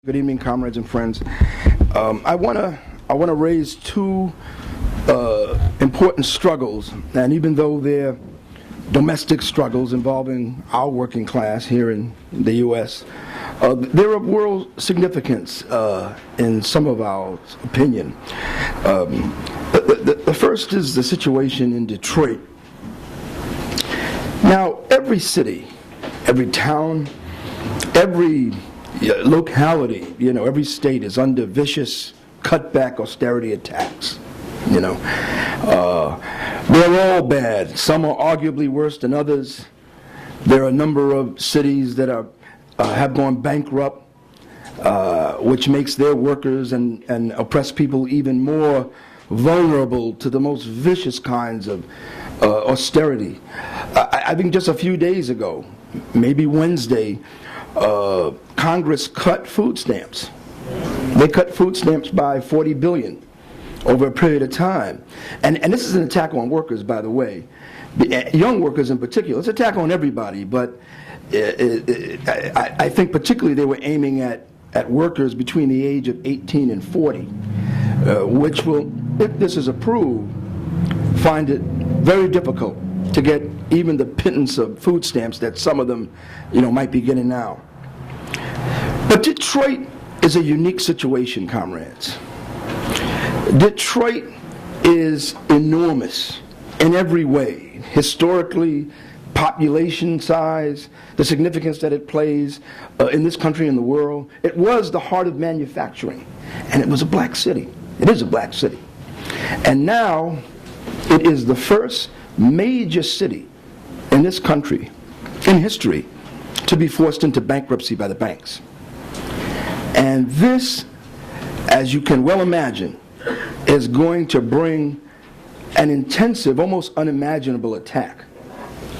Good evening, comrades and friends. I want to raise two important struggles, and even though they're domestic struggles involving our working class here in the U.S., they're of world significance in some of our opinion. The first is the situation in Detroit. Now, every city, every town, every locality, every state is under vicious cutback austerity attacks. They're all bad. Some are arguably worse than others. There are a number of cities that have gone bankrupt, which makes their workers and oppressed people even more vulnerable to the most vicious kinds of austerity. I think just a few days ago, maybe Wednesday, Congress cut food stamps. They cut food stamps by $40 billion over a period of time. And this is an attack on workers, by the way. Young workers in particular. It's an attack on everybody, but I think particularly they were aiming at workers between the age of 18 and 40, which will, if this is approved, find it very difficult to get even the pittance of food stamps that some of them, might be getting now. But Detroit is a unique situation, comrades. Detroit is enormous in every way, historically, population size, the significance that it plays in this country and the world. It was the heart of manufacturing, and it was a black city. It is a black city. And now it is the first major city in this country, in history, to be forced into bankruptcy by the banks. And this, as you can well imagine, is going to bring an intensive, almost unimaginable attack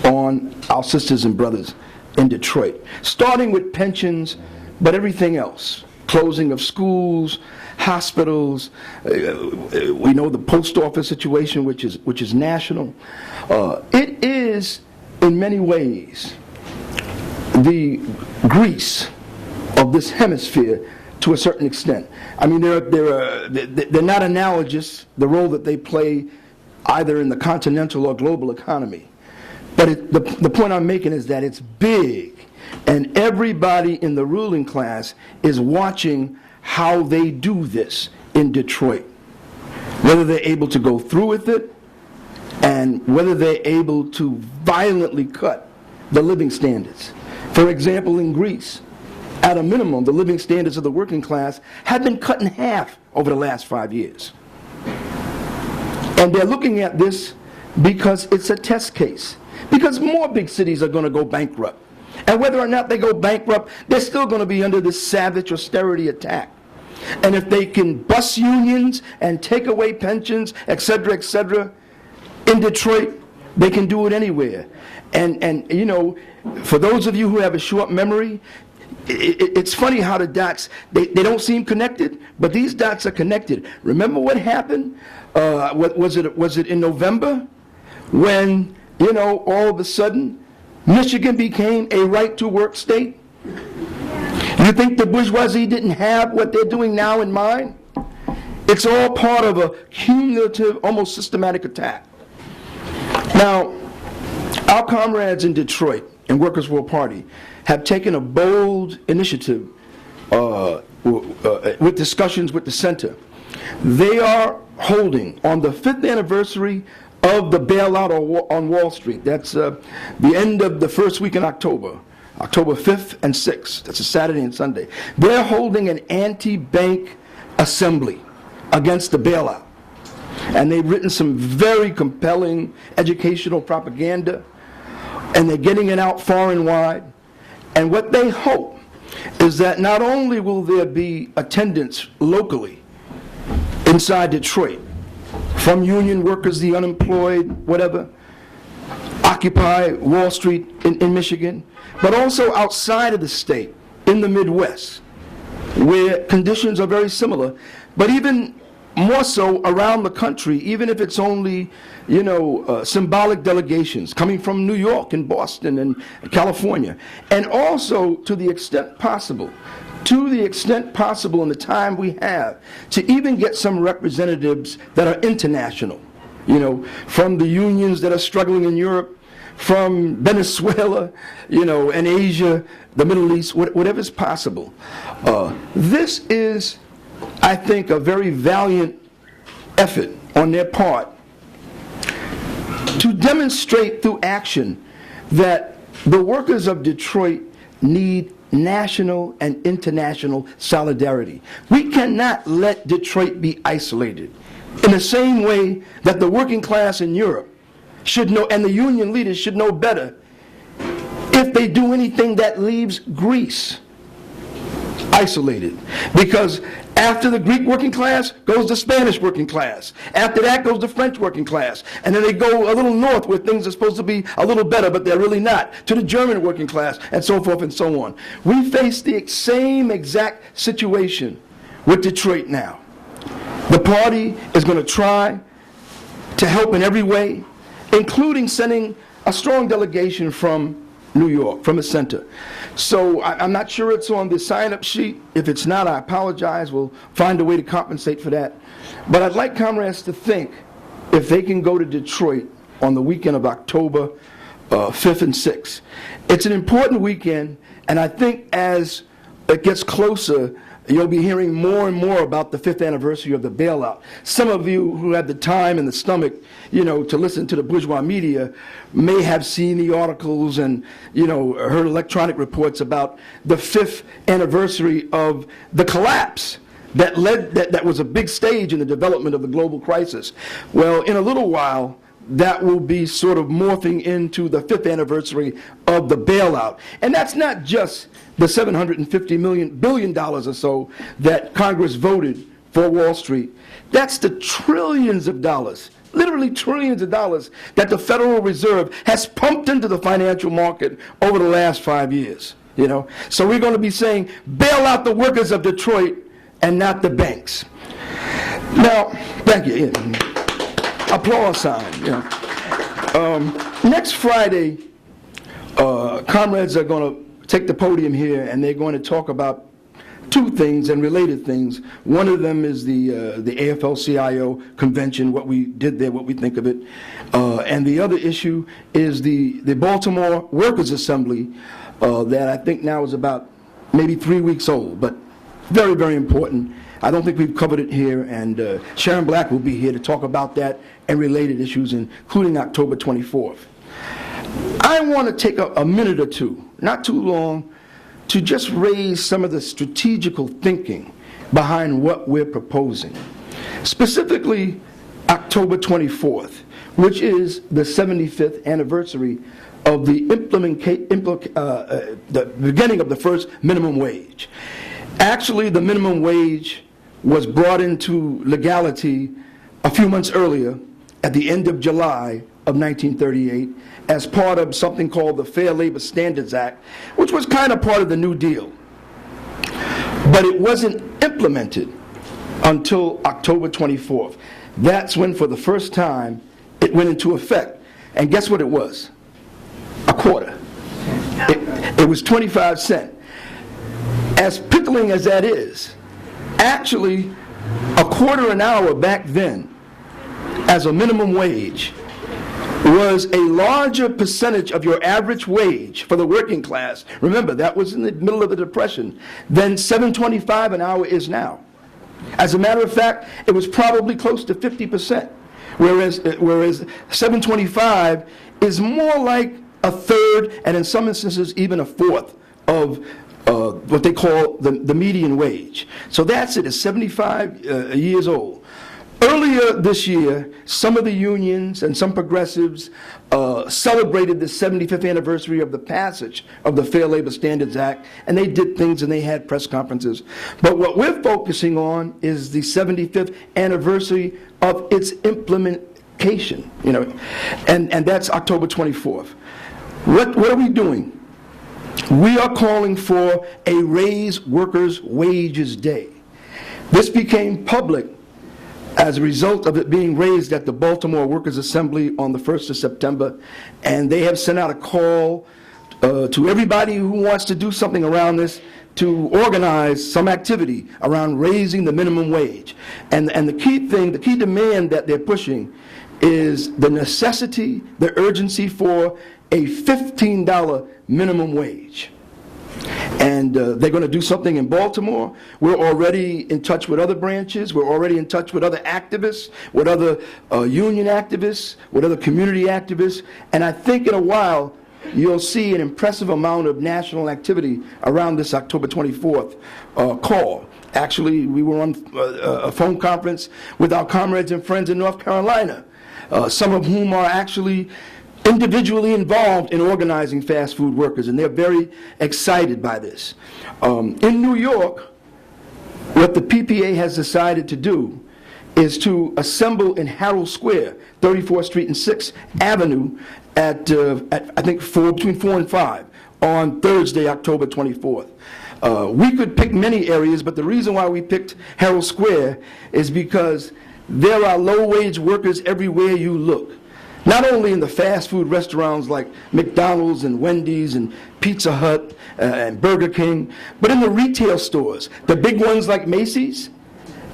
on our sisters and brothers in Detroit, starting with pensions, but everything else. Closing of schools, hospitals, we know the post office situation, which is national. It is, in many ways, the Greece of this hemisphere to a certain extent. I mean, they're not analogous, the role that they play either in the continental or global economy. But the point I'm making is that it's big, and everybody in the ruling class is watching how they do this in Detroit, whether they're able to go through with it, and whether they're able to violently cut the living standards. For example, in Greece, at a minimum, the living standards of the working class have been cut in half over the last 5 years. And they're looking at this because it's a test case. Because more big cities are going to go bankrupt. And whether or not they go bankrupt, they're still going to be under this savage austerity attack. And if they can bust unions and take away pensions, etc., in Detroit, they can do it anywhere. And for those of you who have a short memory, it's funny how the dots, they don't seem connected, but these dots are connected. Remember what happened? Was it in November when, all of a sudden, Michigan became a right-to-work state? You think the bourgeoisie didn't have what they're doing now in mind? It's all part of a cumulative, almost systematic attack. Now, our comrades in Detroit and Workers' World Party have taken a bold initiative with discussions with the center. They are holding on the 5th anniversary of the bailout on Wall Street. That's the end of the first week in October 5th and 6th. That's a Saturday and Sunday. They're holding an anti-bank assembly against the bailout. And they've written some very compelling educational propaganda, and they're getting it out far and wide. And what they hope is that not only will there be attendance locally inside Detroit, from union workers, the unemployed, whatever, Occupy Wall Street in Michigan, but also outside of the state, in the Midwest, where conditions are very similar, but even more so around the country, even if it's only, symbolic delegations coming from New York and Boston and California. And also, to the extent possible, to the extent possible in the time we have, to even get some representatives that are international, from the unions that are struggling in Europe, from Venezuela, and Asia, the Middle East, whatever is possible. This is, I think, a very valiant effort on their part to demonstrate through action that the workers of Detroit need national and international solidarity. We cannot let Detroit be isolated in the same way that the working class in Europe should know, and the union leaders should know better, if they do anything that leaves Greece isolated. Because after the Greek working class goes the Spanish working class. After that goes the French working class. And then they go a little north where things are supposed to be a little better, but they're really not, to the German working class, and so forth and so on. We face the same exact situation with Detroit now. The party is going to try to help in every way, including sending a strong delegation from New York, from the center. So I'm not sure it's on the sign-up sheet. If it's not, I apologize. We'll find a way to compensate for that. But I'd like comrades to think if they can go to Detroit on the weekend of October 5th and 6th. It's an important weekend, and I think as it gets closer, you'll be hearing more and more about the 5th anniversary of the bailout. Some of you who have the time and the stomach, to listen to the bourgeois media may have seen the articles and, heard electronic reports about the 5th anniversary of the collapse that was a big stage in the development of the global crisis. Well, in a little while, that will be sort of morphing into the 5th anniversary of the bailout. And that's not just the $750 billion or so that Congress voted for Wall Street. That's the trillions of dollars, literally trillions of dollars, that the Federal Reserve has pumped into the financial market over the last 5 years. So we're going to be saying, bail out the workers of Detroit and not the banks. Now, thank you. Yeah. Applause sign. Next Friday, comrades are going to take the podium here, and they're going to talk about two things and related things. One of them is the AFL-CIO convention, what we did there, what we think of it. And the other issue is the Baltimore Workers' Assembly that I think now is about maybe 3 weeks old, but very, very important. I don't think we've covered it here, and Sharon Black will be here to talk about that and related issues, including October 24th. I want to take a minute or two, not too long, to just raise some of the strategical thinking behind what we're proposing. Specifically, October 24th, which is the 75th anniversary of the beginning of the first minimum wage. Actually, the minimum wage was brought into legality a few months earlier, at the end of July of 1938, as part of something called the Fair Labor Standards Act, which was kind of part of the New Deal. But it wasn't implemented until October 24th. That's when, for the first time, it went into effect. And guess what it was? A quarter. It was 25 cents. As pickling as that is, actually, a quarter an hour back then, as a minimum wage, was a larger percentage of your average wage for the working class. Remember, that was in the middle of the Depression, than $7.25 an hour is now. As a matter of fact, it was probably close to 50%, whereas $7.25 is more like a third, and in some instances even a fourth of what they call the median wage. So that's it. It's 75 years old. Earlier this year, some of the unions and some progressives celebrated the 75th anniversary of the passage of the Fair Labor Standards Act, and they did things and they had press conferences. But what we're focusing on is the 75th anniversary of its implementation, and that's October 24th. What are we doing? We are calling for a Raise Workers' Wages Day. This became public as a result of it being raised at the Baltimore Workers' Assembly on the 1st of September, and they have sent out a call to everybody who wants to do something around this to organize some activity around raising the minimum wage. And the key thing, the key demand that they're pushing is the necessity, the urgency for a $15 minimum wage. And they're going to do something in Baltimore. We're already in touch with other branches. We're already in touch with other activists, with other union activists, with other community activists. And I think in a while, you'll see an impressive amount of national activity around this October 24th call. Actually, we were on a phone conference with our comrades and friends in North Carolina, some of whom are actually individually involved in organizing fast food workers, and they're very excited by this. In New York, what the PPA has decided to do is to assemble in Herald Square, 34th Street and 6th Avenue, at I think between 4 and 5 on Thursday, October 24th. We could pick many areas, but the reason why we picked Herald Square is because there are low-wage workers everywhere you look. Not only in the fast food restaurants like McDonald's and Wendy's and Pizza Hut and Burger King, but in the retail stores, the big ones like Macy's,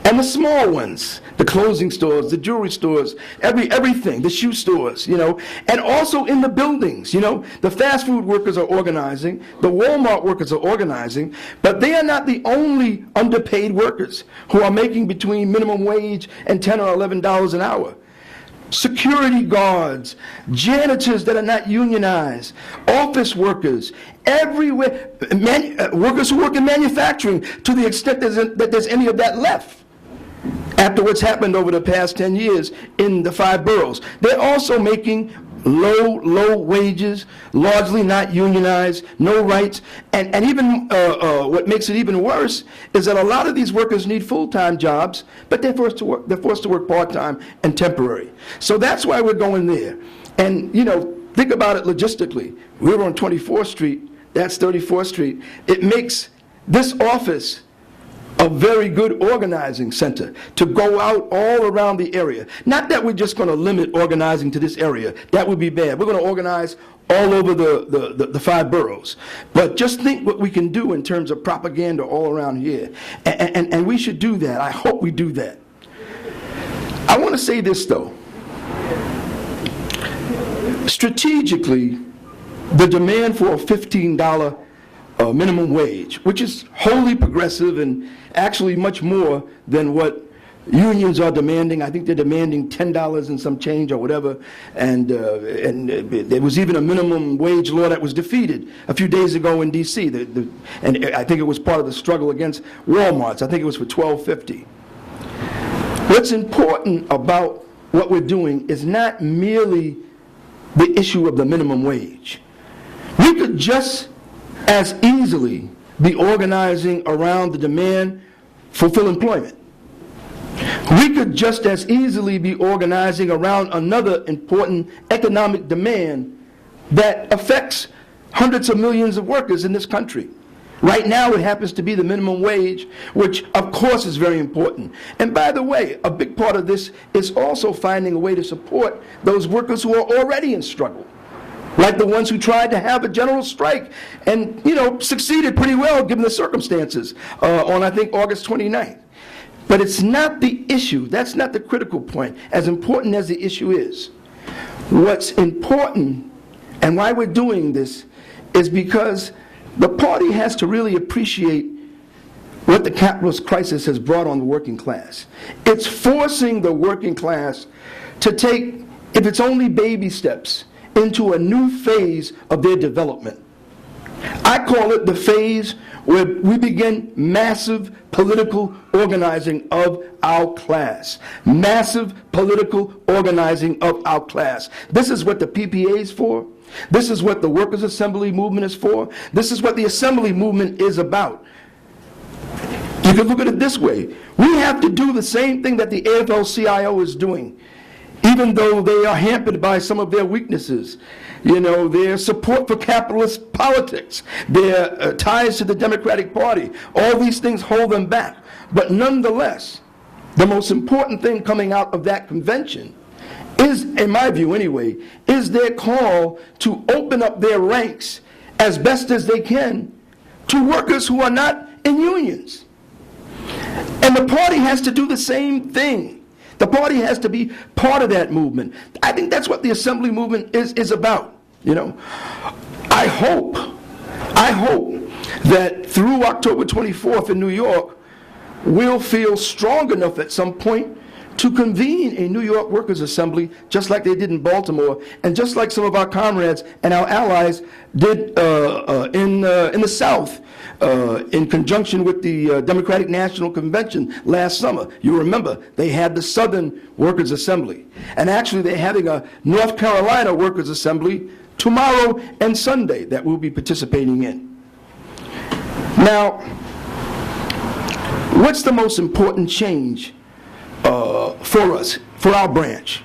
and the small ones, the clothing stores, the jewelry stores, everything, the shoe stores, you know, and also in the buildings, you know. The fast food workers are organizing, the Walmart workers are organizing, but they are not the only underpaid workers who are making between minimum wage and $10 or $11 an hour. Security guards, janitors that are not unionized, office workers, everywhere, workers who work in manufacturing, to the extent that there's any of that left after what's happened over the past 10 years in the 5 boroughs. They're also making low wages, largely not unionized, no rights, and even what makes it even worse is that a lot of these workers need full-time jobs, but they're forced to work part-time and temporary. So that's why we're going there. And you know, think about it logistically. We were on 24th Street, that's 34th Street. It makes this office a very good organizing center to go out all around the area. Not that we're just going to limit organizing to this area. That would be bad. We're going to organize all over the 5 boroughs. But just think what we can do in terms of propaganda all around here. And we should do that. I hope we do that. I want to say this, though. Strategically, the demand for a $15 minimum wage, which is wholly progressive and actually much more than what unions are demanding. I think they're demanding $10 and some change or whatever, and there was even a minimum wage law that was defeated a few days ago in D.C. And I think it was part of the struggle against Walmart's. I think it was for $12.50. What's important about what we're doing is not merely the issue of the minimum wage. We could just as easily be organizing around the demand for full employment. We could just as easily be organizing around another important economic demand that affects hundreds of millions of workers in this country. Right now it happens to be the minimum wage, which of course is very important. And by the way, a big part of this is also finding a way to support those workers who are already in struggle, like the ones who tried to have a general strike and, you know, succeeded pretty well given the circumstances on, I think, August 29th. But it's not the issue. That's not the critical point, as important as the issue is. What's important and why we're doing this is because the party has to really appreciate what the capitalist crisis has brought on the working class. It's forcing the working class to take, if it's only baby steps, into a new phase of their development. I call it the phase where we begin massive political organizing of our class. Massive political organizing of our class. This is what the PPA is for. This is what the Workers' Assembly Movement is for. This is what the Assembly Movement is about. You can look at it this way. We have to do the same thing that the AFL-CIO is doing, even though they are hampered by some of their weaknesses. You know, their support for capitalist politics, their ties to the Democratic Party, all these things hold them back. But nonetheless, the most important thing coming out of that convention is, in my view anyway, is their call to open up their ranks as best as they can to workers who are not in unions. And the party has to do the same thing. The party has to be part of that movement. I think that's what the assembly movement is about. You know, I hope that through October 24th in New York, we'll feel strong enough at some point to convene a New York Workers' Assembly, just like they did in Baltimore, and just like some of our comrades and our allies did in the South, in conjunction with the Democratic National Convention last summer. You remember, they had the Southern Workers' Assembly. And actually, they're having a North Carolina Workers' Assembly tomorrow and Sunday that we'll be participating in. Now, what's the most important change for us, for our branch?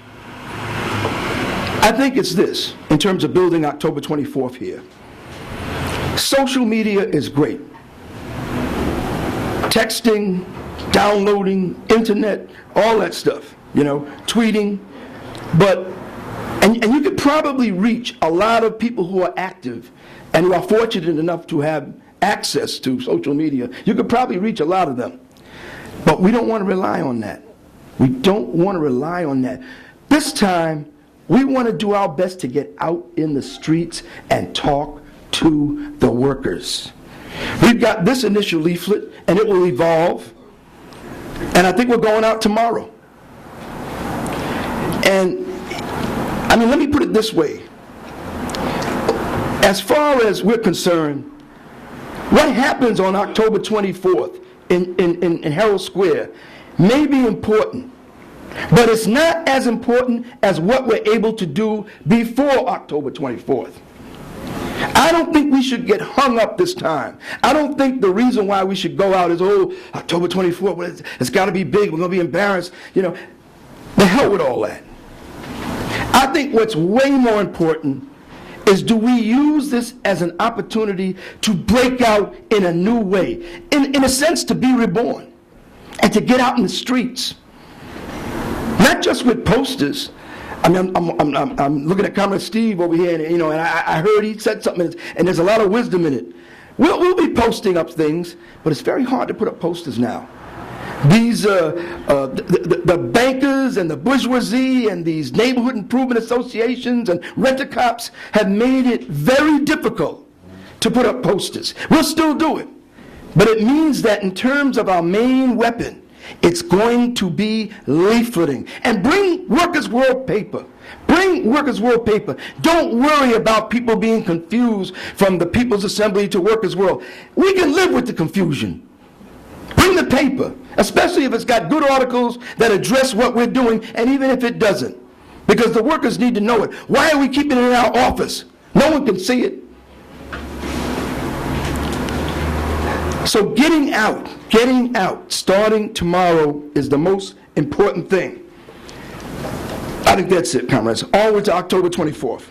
I think it's this, in terms of building October 24th here. Social media is great. Texting, downloading, internet, all that stuff, you know, tweeting. But, and you could probably reach a lot of people who are active and who are fortunate enough to have access to social media. You could probably reach a lot of them. But we don't want to rely on that. We don't want to rely on that. This time, we want to do our best to get out in the streets and talk to the workers. We've got this initial leaflet, and it will evolve. And I think we're going out tomorrow. And, I mean, let me put it this way. As far as we're concerned, what happens on October 24th in Herald Square may be important, but it's not as important as what we're able to do before October 24th. I don't think we should get hung up this time. I don't think the reason why we should go out is, oh, October 24th, well, it's got to be big, we're going to be embarrassed. You know, the hell with all that. I think what's way more important is, do we use this as an opportunity to break out in a new way, in a sense to be reborn, and to get out in the streets, not just with posters. I mean, I'm looking at Comrade Steve over here, and, you know, and I heard he said something, and there's a lot of wisdom in it. We'll be posting up things, but it's very hard to put up posters now. These the bankers and the bourgeoisie and these neighborhood improvement associations and rent-a-cops have made it very difficult to put up posters. We'll still do it, but it means that in terms of our main weapon, it's going to be leafleting. And bring Workers' World paper. Bring Workers' World paper. Don't worry about people being confused from the People's Assembly to Workers' World. We can live with the confusion. Bring the paper, especially if it's got good articles that address what we're doing, and even if it doesn't. Because the workers need to know it. Why are we keeping it in our office? No one can see it. So getting out, starting tomorrow is the most important thing. I think that's it, comrades. Onward to October 24th.